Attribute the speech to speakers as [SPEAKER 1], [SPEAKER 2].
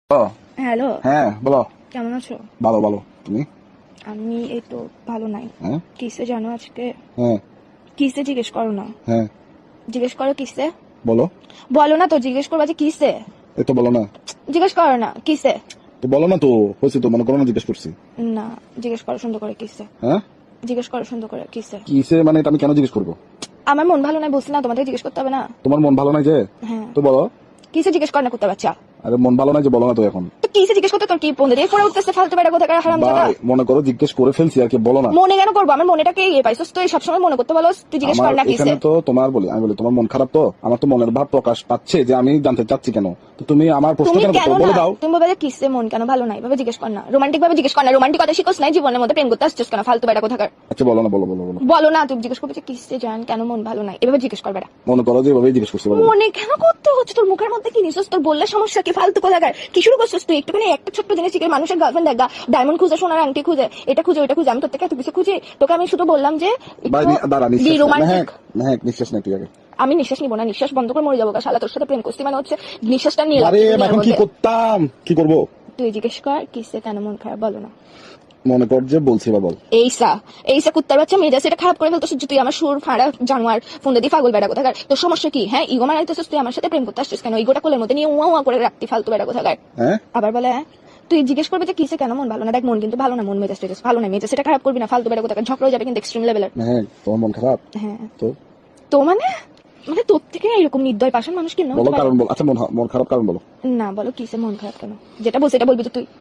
[SPEAKER 1] Hello,
[SPEAKER 2] হ্যাঁ বলো।
[SPEAKER 1] কেমন আছো?
[SPEAKER 2] ভালো ভালো, তুমি?
[SPEAKER 1] আমি এই তো ভালো নাই।
[SPEAKER 2] হ্যাঁ
[SPEAKER 1] কিসে জানো আজকে?
[SPEAKER 2] হ্যাঁ
[SPEAKER 1] কিসে জিজ্ঞেস করো না,
[SPEAKER 2] হ্যাঁ
[SPEAKER 1] জিজ্ঞেস করো কিসে।
[SPEAKER 2] বলো।
[SPEAKER 1] বলো না তো, জিজ্ঞেস করবা যে কিসে।
[SPEAKER 2] এই তো বলো না।
[SPEAKER 1] জিজ্ঞেস করো না কিসে।
[SPEAKER 2] তো বলো না তো, হয়েছে তো, মনে করো না জিজ্ঞেস করছি।
[SPEAKER 1] না, জিজ্ঞেস করো সুন্দর করে কিসে।
[SPEAKER 2] হ্যাঁ
[SPEAKER 1] জিজ্ঞেস করো সুন্দর করে কিসে।
[SPEAKER 2] কিসে মানে এটা আমি কেন জিজ্ঞেস করবো?
[SPEAKER 1] আমার মন ভালো নাই বলছি না, তোমাদের জিজ্ঞেস করতে হবে না।
[SPEAKER 2] তোমার মন ভালো নাই যে?
[SPEAKER 1] হ্যাঁ,
[SPEAKER 2] তো বলো।
[SPEAKER 1] কিসে জিজ্ঞেস কর না করতে বাচ্চা।
[SPEAKER 2] আরে মন ভালো নাই যে, বলো না তো এখন।
[SPEAKER 1] তো কিসে জিজ্ঞেস করতে তোর কি পন্দে দিয়ে পড়ে উঠতেছে ফালতু বেড়া কোথাকার হারাম জায়গা।
[SPEAKER 2] ভাই মনে করো জিজ্ঞেস করে ফেলছি আর কি, বলো না।
[SPEAKER 1] মনে কেন করবো? আমার মনেটাকে ইয়ে পাইছস তুই সবসময় মনে করতে বলো, তুই জিজ্ঞেস
[SPEAKER 2] আমার
[SPEAKER 1] কর না কিসে।
[SPEAKER 2] এখানে তো তোমার বলি, আমি বলি তোমার মন খারাপ, তো আমার তো মনের ভাব প্রকাশ পাচ্ছে যে আমি জানতে চাচ্ছি কেন। তো তুমি আমার প্রশ্ন
[SPEAKER 1] তুমি
[SPEAKER 2] কেন
[SPEAKER 1] কেন
[SPEAKER 2] করছো? বলে
[SPEAKER 1] না,
[SPEAKER 2] দাও।
[SPEAKER 1] তুমি বলে কিসে মন কেন ভালো নাই ভাবে জিজ্ঞেস কর না, রোমান্টিক ভাবে জিজ্ঞেস কর না। রোমান্টিক কথা শিখোস নাই জীবনের মধ্যে, প্রেম করতে আসছিস কেন ফালতু বেড়া কোথাকার।
[SPEAKER 2] আচ্ছা বলো না, বলো বলো বলো।
[SPEAKER 1] বলো না, তুমি জিজ্ঞেস করবে যে কিসে জান কেন মন ভালো নাই, এভাবে জিজ্ঞেস কর বেড়া।
[SPEAKER 2] মনে করো যে এভাবেই জিজ্ঞেস করছি, বলো।
[SPEAKER 1] মনে কেন করতে হচ্ছে? তোর মুখের মধ্যে কি নিছিস? তোর বললে সমস্যা কি? ফালতু কোথাকার কি শুরু করছিস তুই? একটুখানি একটা ছোট্ট জিনিস শিখে মানুষের গার্লফ্রেন্ড দেখা, ডায়মন্ড খুঁজে, সোনার আংটি খুঁজে, এটা খুঁজে ওইটা খুঁজে, আমি তোর থেকে এত কিছু খুঁজি? তোকে আমি শুধু বললাম যে
[SPEAKER 2] ভাই দাঁড়া, নিঃশ্বাস নে।
[SPEAKER 1] রোমান্টিক।
[SPEAKER 2] হ্যাঁ নিঃশ্বাস নে তুই আগে।
[SPEAKER 1] আমি নিঃশ্বাস নিবো না, নিঃশ্বাস বন্ধ করে মরে যাবো গা শালা। তোর সাথে প্রেম করছি মানে হচ্ছে নিঃশ্বাসটা নিয়ে
[SPEAKER 2] আরে
[SPEAKER 1] রাখছি দুনিয়ার
[SPEAKER 2] এখন কি
[SPEAKER 1] মধ্যে।
[SPEAKER 2] করতাম, কি করবো?
[SPEAKER 1] তুই জিজ্ঞেস কর কিসে কেন মন খারাপ, বলো না।
[SPEAKER 2] মনে কর যে বলছি, বা বল।
[SPEAKER 1] এইসা কুত্তার বাচ্চা মেজাজ এটা খারাপ করে ফেলতেছিস যে তুই আমার সুর ফাঁড়া জানোয়ার ফোন দিয়ে পাগল বেড়া কোথাকার। তোর সমস্যা কি? হ্যাঁ, ইগো মারাইতেছিস তুই আমার সাথে, প্রেম করতে আসছিস কেন? ইগোটা কোলের মধ্যে নিয়ে উয়া উয়া করে রাখতি ফালতু বেড়া কোথাকার।
[SPEAKER 2] হ্যাঁ
[SPEAKER 1] আবার বলে হ্যাঁ, তুই জিজ্ঞেস করবে যে কিসে কেন মন ভালো না। দেখ মন কিন্তু ভালো না, মন মেজাজ টেজাজ ভালো না, মেজাজ এটা খারাপ করবি না ফালতু বেড়া কোথাকার, ঝগড়া হয়ে যাবে কিন্তু এক্সট্রিম লেভেলের।
[SPEAKER 2] হ্যাঁ তোমার মন খারাপ?
[SPEAKER 1] হ্যাঁ
[SPEAKER 2] তো
[SPEAKER 1] তো মানে, মানে তোর থেকে এরকম নির্দয় পাষাণ মানুষ কেন হতে
[SPEAKER 2] বলো
[SPEAKER 1] পারে?
[SPEAKER 2] কারণ বল। আচ্ছা মন খারাপ কারণ বলো।
[SPEAKER 1] না বলো কিসে মন খারাপ কেন, যেটা বলছে এটা বলবি তো তুই।